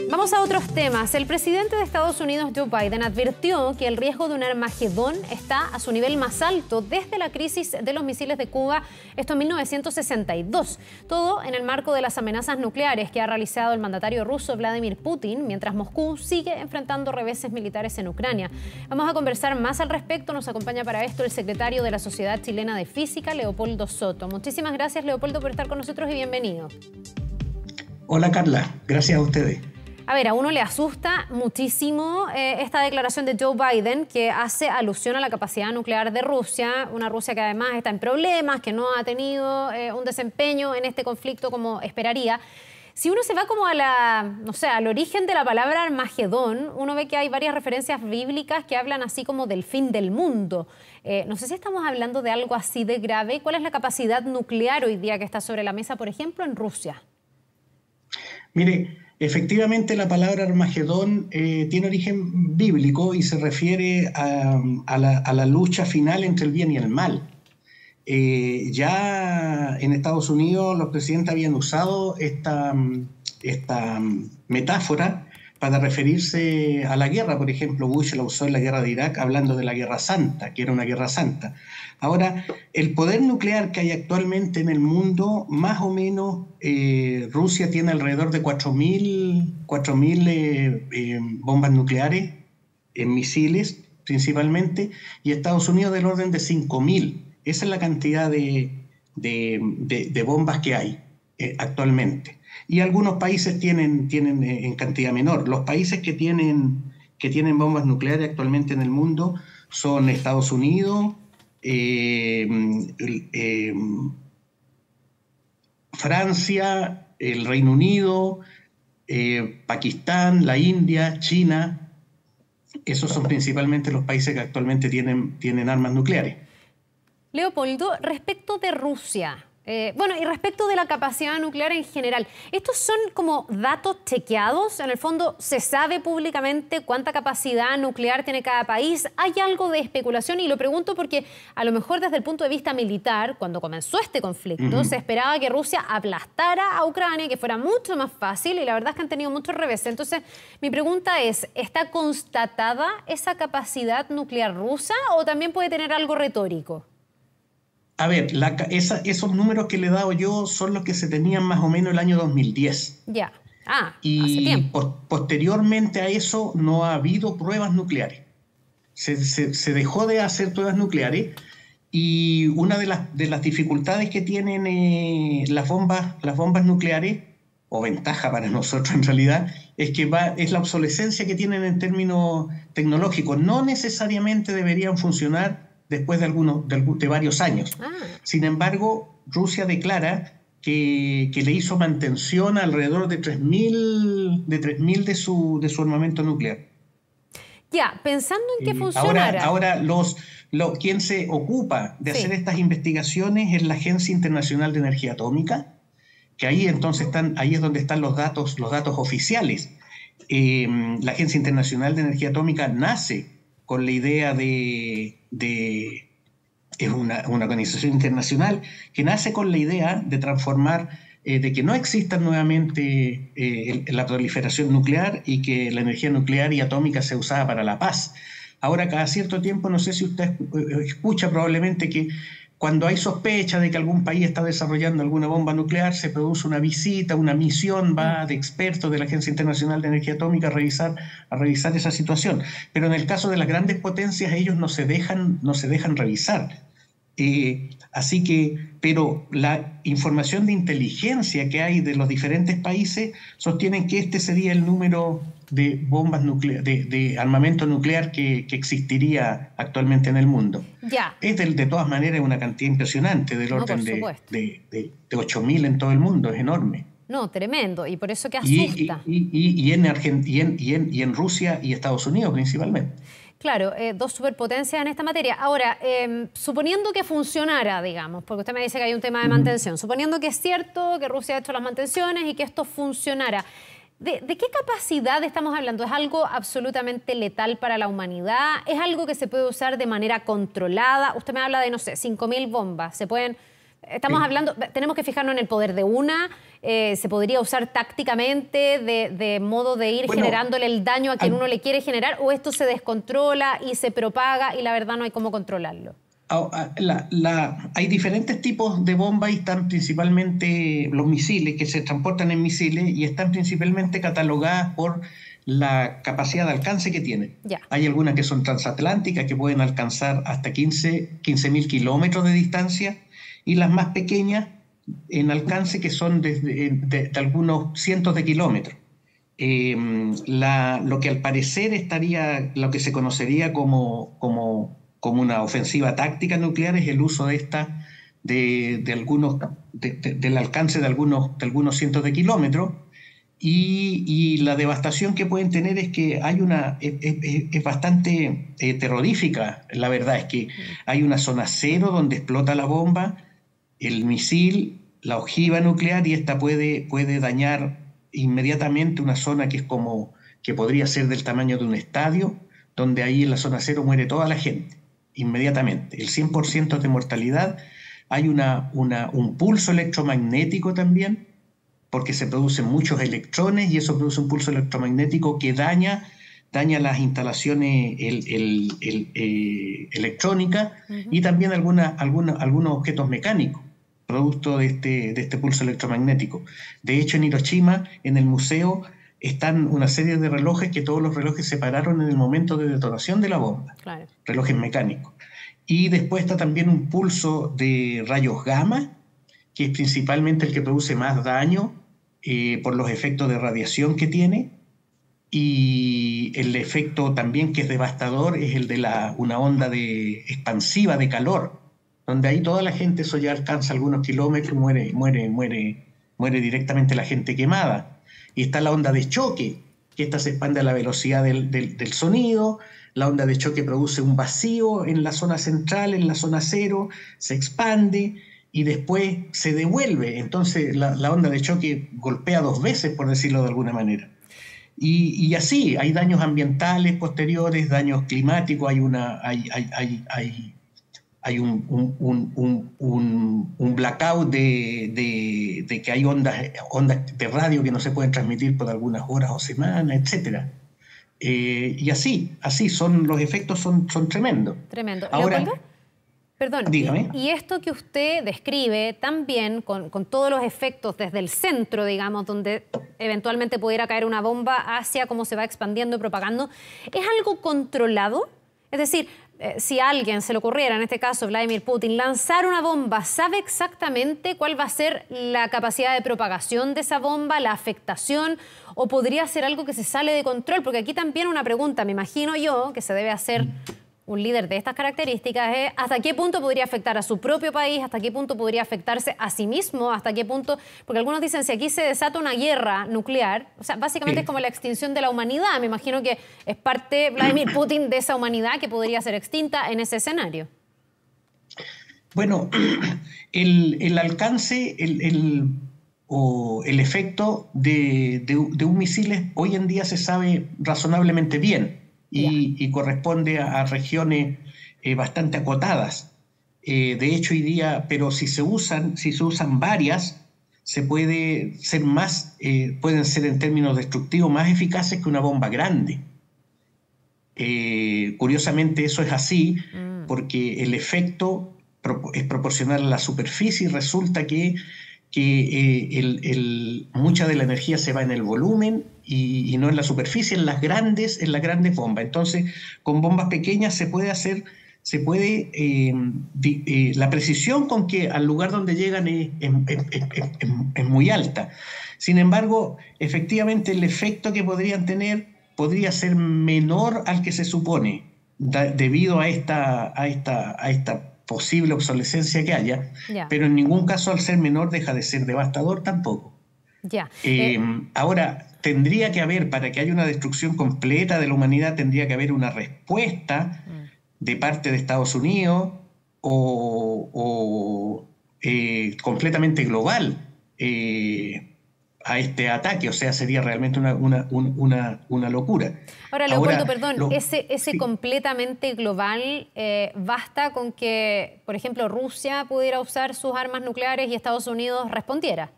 Vamos a otros temas. El presidente de Estados Unidos, Joe Biden, advirtió que el riesgo de un Armagedón está a su nivel más alto desde la crisis de los misiles de Cuba, esto en 1962. Todo en el marco de las amenazas nucleares que ha realizado el mandatario ruso Vladimir Putin, mientras Moscú sigue enfrentando reveses militares en Ucrania. Vamos a conversar más al respecto. Nos acompaña para esto el secretario de la Sociedad Chilena de Física, Leopoldo Soto. Muchísimas gracias, Leopoldo, por estar con nosotros y bienvenido. Hola, Carla. Gracias a ustedes. A ver, a uno le asusta muchísimo esta declaración de Joe Biden que hace alusión a la capacidad nuclear de Rusia, una Rusia que además está en problemas, que no ha tenido un desempeño en este conflicto como esperaría. Si uno se va como a al origen de la palabra Armagedón, uno ve que hay varias referencias bíblicas que hablan así como del fin del mundo. No sé si estamos hablando de algo así de grave. ¿Cuál es la capacidad nuclear hoy día que está sobre la mesa, por ejemplo, en Rusia? Mire, efectivamente la palabra Armagedón tiene origen bíblico y se refiere a la lucha final entre el bien y el mal. Ya en Estados Unidos los presidentes habían usado esta metáfora para referirse a la guerra. Por ejemplo, Bush la usó en la guerra de Irak hablando de la Guerra Santa, que era una guerra santa. Ahora, el poder nuclear que hay actualmente en el mundo, más o menos, Rusia tiene alrededor de 4.000 bombas nucleares, misiles principalmente, y Estados Unidos del orden de 5.000. Esa es la cantidad de bombas que hay actualmente. Y algunos países tienen en cantidad menor. Los países que tienen bombas nucleares actualmente en el mundo son Estados Unidos, Francia, el Reino Unido, Pakistán, la India, China. Esos son principalmente los países que actualmente tienen armas nucleares. Leopoldo, respecto de Rusia, y respecto de la capacidad nuclear en general, ¿estos son como datos chequeados? En el fondo, ¿se sabe públicamente cuánta capacidad nuclear tiene cada país? ¿Hay algo de especulación? Y lo pregunto porque a lo mejor desde el punto de vista militar, cuando comenzó este conflicto, se esperaba que Rusia aplastara a Ucrania, que fuera mucho más fácil, y la verdad es que han tenido muchos reveses. Entonces, mi pregunta es, ¿está constatada esa capacidad nuclear rusa o también puede tener algo retórico? A ver, esos números que le he dado yo son los que se tenían más o menos el año 2010. Ya. Hace y tiempo. Posteriormente a eso no ha habido pruebas nucleares. Se dejó de hacer pruebas nucleares y una de las dificultades que tienen las bombas nucleares, o ventaja para nosotros en realidad, es la obsolescencia que tienen en términos tecnológicos. No necesariamente deberían funcionar después de varios años. Sin embargo, Rusia declara que le hizo mantención alrededor de 3.000 de su armamento nuclear. Ya, pensando en que funcionara. Ahora quien se ocupa de hacer estas investigaciones es la Agencia Internacional de Energía Atómica, que ahí es donde están los datos oficiales. La Agencia Internacional de Energía Atómica nace con la idea es una organización internacional que nace con la idea de transformar, de que no exista nuevamente la proliferación nuclear y que la energía nuclear y atómica sea usada para la paz. Ahora, cada cierto tiempo, no sé si usted escucha probablemente que cuando hay sospecha de que algún país está desarrollando alguna bomba nuclear, se produce una visita, una misión de expertos de la Agencia Internacional de Energía Atómica a revisar esa situación. Pero en el caso de las grandes potencias, ellos no se dejan revisar. Pero la información de inteligencia que hay de los diferentes países sostienen que este sería el número de bombas nucleares, de armamento nuclear que existiría actualmente en el mundo. Ya. De todas maneras, es una cantidad impresionante, del orden de 8.000 en todo el mundo, es enorme. No, tremendo, y por eso que asusta. Y en Rusia y Estados Unidos principalmente. Claro, dos superpotencias en esta materia. Ahora, suponiendo que funcionara, digamos, porque usted me dice que hay un tema de mantención, suponiendo que es cierto que Rusia ha hecho las mantenciones y que esto funcionara, ¿de qué capacidad estamos hablando? ¿Es algo absolutamente letal para la humanidad? ¿Es algo que se puede usar de manera controlada? Usted me habla de, no sé, 5.000 bombas. ¿Se pueden Estamos hablando, tenemos que fijarnos en el poder de una, se podría usar tácticamente de modo de ir generándole el daño a quien uno le quiere generar, o esto se descontrola y se propaga y la verdad no hay cómo controlarlo. Hay diferentes tipos de bombas y están principalmente los misiles, que se transportan en misiles y están principalmente catalogadas por la capacidad de alcance que tienen. Hay algunas que son transatlánticas, que pueden alcanzar hasta 15.000 kilómetros de distancia, y las más pequeñas en alcance, que son de algunos cientos de kilómetros. Lo que al parecer estaría, lo que se conocería como una ofensiva táctica nuclear, es el uso de esta del alcance de algunos cientos de kilómetros, y la devastación que pueden tener es que es bastante terrorífica. La verdad es que hay una zona cero donde explota la bomba, el misil, la ojiva nuclear, y esta puede dañar inmediatamente una zona que podría ser del tamaño de un estadio, donde ahí en la zona cero muere toda la gente, inmediatamente. El 100% de mortalidad. Hay un pulso electromagnético también, porque se producen muchos electrones y eso produce un pulso electromagnético que daña las instalaciones electrónicas, y también algunos objetos mecánicos, producto de este pulso electromagnético. De hecho, en Hiroshima, en el museo, están una serie de relojes, que todos los relojes se pararon en el momento de detonación de la bomba. Claro. Relojes mecánicos. Y después está también un pulso de rayos gamma, que es principalmente el que produce más daño por los efectos de radiación que tiene, y el efecto también que es devastador es el de una onda expansiva de calor, donde ahí toda la gente, eso ya alcanza algunos kilómetros, muere directamente la gente quemada. Y está la onda de choque, que esta se expande a la velocidad del sonido. La onda de choque produce un vacío en la zona central, en la zona cero, se expande y después se devuelve. Entonces la onda de choque golpea 2 veces, por decirlo de alguna manera. Y así, hay daños ambientales posteriores, daños climáticos, hay un blackout de que hay ondas de radio que no se pueden transmitir por algunas horas o semanas, etc. Y así los efectos son tremendos. Tremendo. Ahora, ¿Leopoldo? Perdón, dígame. Y esto que usted describe también con todos los efectos desde el centro, digamos, donde eventualmente pudiera caer una bomba, hacia cómo se va expandiendo y propagando, ¿es algo controlado? Es decir, si a alguien se le ocurriera, en este caso Vladimir Putin, lanzar una bomba, ¿sabe exactamente cuál va a ser la capacidad de propagación de esa bomba, la afectación, o podría ser algo que se sale de control? Porque aquí también una pregunta, me imagino yo, que se debe hacer un líder de estas características, es hasta qué punto podría afectar a su propio país, hasta qué punto podría afectarse a sí mismo, hasta qué punto, porque algunos dicen, si aquí se desata una guerra nuclear, o sea, básicamente es como la extinción de la humanidad. Me imagino que es parte Vladimir Putin de esa humanidad que podría ser extinta en ese escenario. Bueno, el alcance, o el efecto de un misil hoy en día se sabe razonablemente bien, y corresponde a regiones bastante acotadas. De hecho, hoy día, pero si se usan varias, pueden ser en términos destructivos más eficaces que una bomba grande. Curiosamente eso es así, porque el efecto es proporcional a la superficie, y resulta que mucha de la energía se va en el volumen y no en la superficie, en las grandes bombas. Entonces, con bombas pequeñas la precisión con que al lugar donde llegan es muy alta. Sin embargo, efectivamente el efecto que podrían tener podría ser menor al que se supone, debido a esta posible obsolescencia que haya, pero en ningún caso, al ser menor, deja de ser devastador tampoco. Ahora, tendría que haber, para que haya una destrucción completa de la humanidad, tendría que haber una respuesta de parte de Estados Unidos completamente global a este ataque, o sea, sería realmente una locura. Ahora, Leopoldo, Ahora, perdón, ese sí, completamente global, ¿basta con que, por ejemplo, Rusia pudiera usar sus armas nucleares y Estados Unidos respondiera?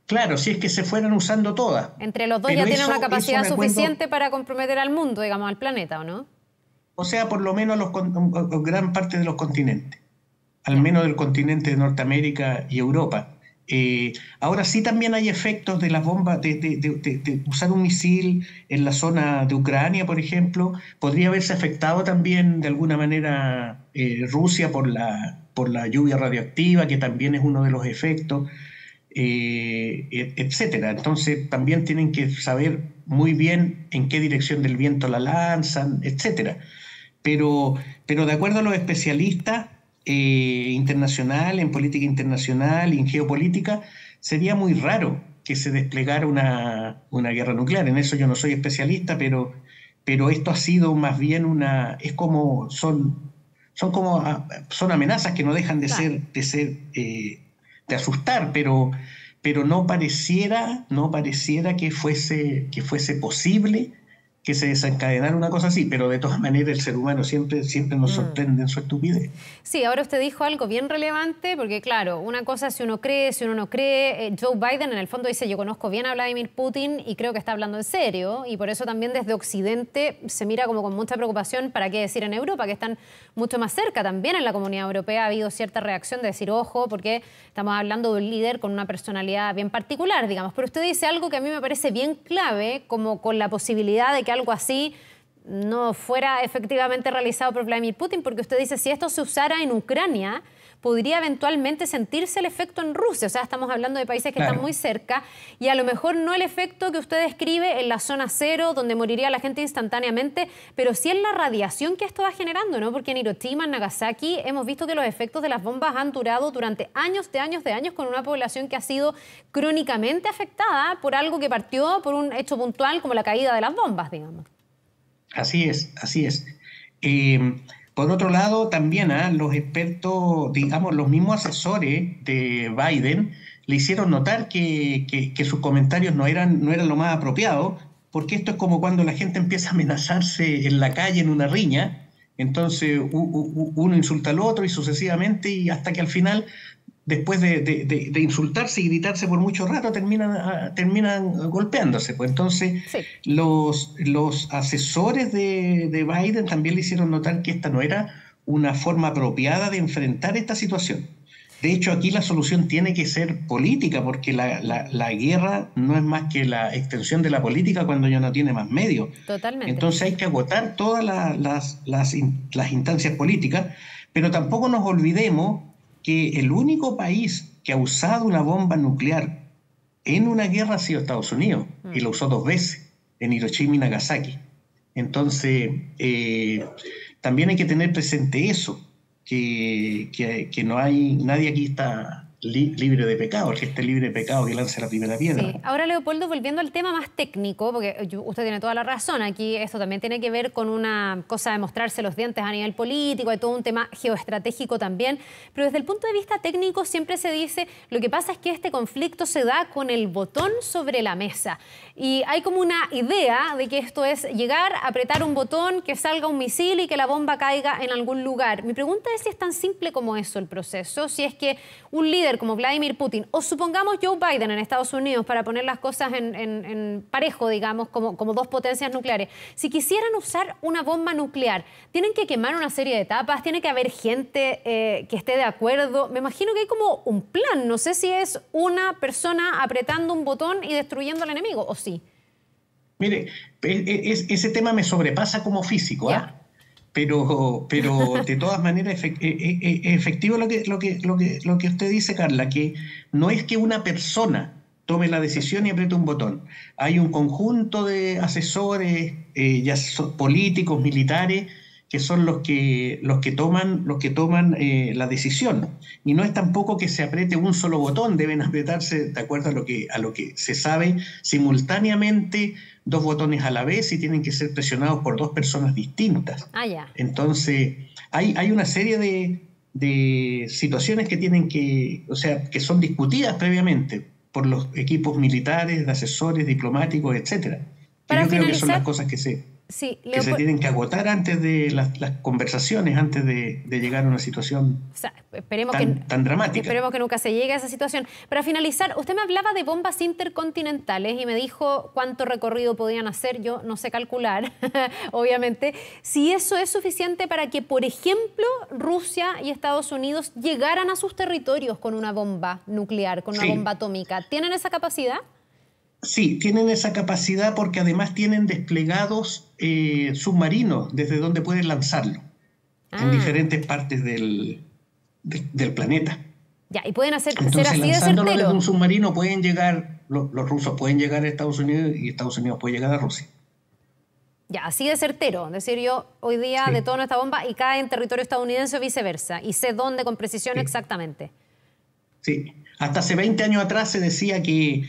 claro, si es que se fueran usando todas, Entre los dos pero ya tienen una eso capacidad me acuerdo, suficiente para comprometer al mundo, digamos, al planeta, ¿o no? o sea, por lo menos gran parte de los continentes, al Ya. menos del continente de Norteamérica y Europa. Ahora sí también hay efectos de las bombas, de usar un misil en la zona de Ucrania, por ejemplo. Podría haberse afectado también de alguna manera Rusia por la lluvia radioactiva, que también es uno de los efectos, etcétera. Entonces también tienen que saber muy bien en qué dirección del viento la lanzan, etcétera. Pero, pero de acuerdo a los especialistas internacionales, en política internacional y en geopolítica, sería muy raro que se desplegara una guerra nuclear. En eso yo no soy especialista, pero esto ha sido más bien es como, son amenazas que no dejan Claro. de asustar, pero no pareciera que fuese posible que se desencadenara una cosa así, pero de todas maneras el ser humano siempre nos Mm. sorprende en su estupidez. Sí, ahora usted dijo algo bien relevante, porque claro, una cosa es si uno cree, si uno no cree. Joe Biden en el fondo dice, yo conozco bien a Vladimir Putin y creo que está hablando en serio, y por eso también desde Occidente se mira como con mucha preocupación, para qué decir en Europa, que están mucho más cerca. También en la Comunidad Europea ha habido cierta reacción de decir, ojo, porque estamos hablando de un líder con una personalidad bien particular, digamos. Pero usted dice algo que a mí me parece bien clave, como con la posibilidad de que algo así no fuera efectivamente realizado por Vladimir Putin, porque usted dice, si esto se usara en Ucrania, podría eventualmente sentirse el efecto en Rusia. O sea, estamos hablando de países que están Claro, muy cerca, y a lo mejor no el efecto que usted describe en la zona cero, donde moriría la gente instantáneamente, pero sí en la radiación que esto va generando, ¿no? Porque en Hiroshima, en Nagasaki, hemos visto que los efectos de las bombas han durado durante años de años, con una población que ha sido crónicamente afectada por algo que partió por un hecho puntual como la caída de las bombas, digamos. así es, así es. Por otro lado, también los expertos, digamos, los mismos asesores de Biden le hicieron notar que sus comentarios no eran lo más apropiados, porque esto es como cuando la gente empieza a amenazarse en la calle en una riña, entonces uno insulta al otro y sucesivamente, y hasta que al final después de insultarse y gritarse por mucho rato, terminan golpeándose. Pues entonces, Sí. los asesores de Biden también le hicieron notar que esta no era una forma apropiada de enfrentar esta situación. De hecho, aquí la solución tiene que ser política, porque la guerra no es más que la extensión de la política cuando ya no tiene más medios. Totalmente. Entonces hay que agotar todas las instancias políticas, pero tampoco nos olvidemos que el único país que ha usado una bomba nuclear en una guerra ha sido Estados Unidos, y Mm. lo usó 2 veces, en Hiroshima y Nagasaki. Entonces, también hay que tener presente eso, que no hay, nadie aquí está libre de pecado. El que esté libre de pecado que lance la primera piedra. Sí. Ahora, Leopoldo, volviendo al tema más técnico, porque usted tiene toda la razón, aquí esto también tiene que ver con una cosa de mostrarse los dientes a nivel político, hay todo un tema geoestratégico también, pero desde el punto de vista técnico siempre se dice, lo que pasa es que este conflicto se da con el botón sobre la mesa, y hay como una idea de que esto es llegar, apretar un botón, que salga un misil y que la bomba caiga en algún lugar. Mi pregunta es si es tan simple como eso el proceso, si es que un líder como Vladimir Putin, o supongamos Joe Biden en Estados Unidos, para poner las cosas en parejo, digamos, como dos potencias nucleares, si quisieran usar una bomba nuclear, tienen que quemar una serie de etapas, tiene que haber gente que esté de acuerdo. Me imagino que hay como un plan, no sé si es una persona apretando un botón y destruyendo al enemigo, o sí. Mire, ese tema me sobrepasa como físico, Ya. ¿ah? Pero de todas maneras es efectivo lo que usted dice, Carla, que no es que una persona tome la decisión y apriete un botón. Hay un conjunto de asesores, políticos, militares, que son los que toman la decisión. Y no es tampoco que se apriete un solo botón, deben apretarse, de acuerdo a lo que se sabe, simultáneamente 2 botones a la vez, y tienen que ser presionados por 2 personas distintas. Ah, ya. Entonces, hay una serie de situaciones que o sea, que son discutidas previamente. por los equipos militares, de asesores, diplomáticos, etcétera. Para yo creo que son finalizar, las cosas que se Leopoldo, tienen que agotar antes de las conversaciones, antes de llegar a una situación o sea, esperemos tan dramática. Esperemos que nunca se llegue a esa situación. Para finalizar, usted me hablaba de bombas intercontinentales y me dijo cuánto recorrido podían hacer. Yo no sé calcular, obviamente. Si eso es suficiente para que, por ejemplo, Rusia y Estados Unidos llegaran a sus territorios con una bomba nuclear, con una bomba atómica. ¿Tienen esa capacidad? Sí, tienen esa capacidad porque además tienen desplegados submarinos desde donde pueden lanzarlo en diferentes partes del planeta. Ya, y pueden ser Entonces, así de lanzándolo certero. desde un submarino pueden llegar, los rusos pueden llegar a Estados Unidos y Estados Unidos puede llegar a Rusia. Ya, así de certero. Es decir, yo hoy día detono esta bomba y cae en territorio estadounidense o viceversa. Y sé dónde con precisión exactamente. Sí, hasta hace 20 años atrás se decía que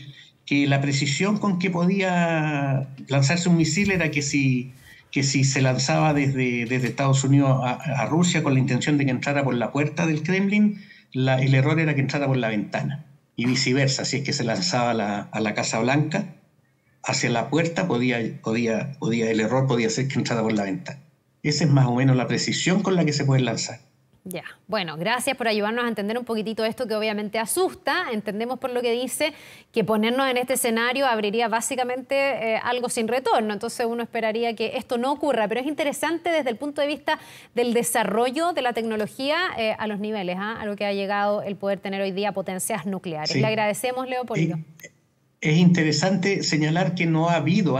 la precisión con que podía lanzarse un misil era que si se lanzaba desde Estados Unidos a Rusia con la intención de que entrara por la puerta del Kremlin, el error era que entrara por la ventana. Y viceversa, si es que se lanzaba a la Casa Blanca, hacia la puerta, el error podía ser que entrara por la ventana. Esa es más o menos la precisión con la que se puede lanzar. Ya, bueno, gracias por ayudarnos a entender un poquitito esto que obviamente asusta. Entendemos por lo que dice que ponernos en este escenario abriría básicamente algo sin retorno. Entonces uno esperaría que esto no ocurra, pero es interesante desde el punto de vista del desarrollo de la tecnología a los niveles, a lo que ha llegado el poder tener hoy día potencias nucleares. Sí. Le agradecemos, Leopoldo. Es interesante señalar que no ha habido,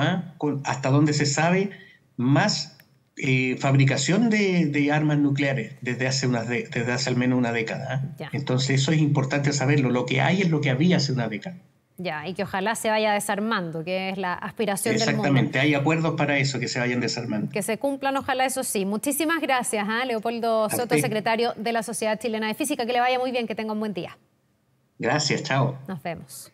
hasta donde se sabe, más fabricación de armas nucleares desde hace al menos una década. Entonces eso es importante saberlo. Lo que hay es lo que había hace una década. Ya, y que ojalá se vaya desarmando, que es la aspiración del mundo. Exactamente, hay acuerdos para eso, que se vayan desarmando. Que se cumplan, ojalá, eso sí. Muchísimas gracias, Leopoldo Soto, secretario de la Sociedad Chilena de Física. Que le vaya muy bien, que tenga un buen día. Gracias, chao. Nos vemos.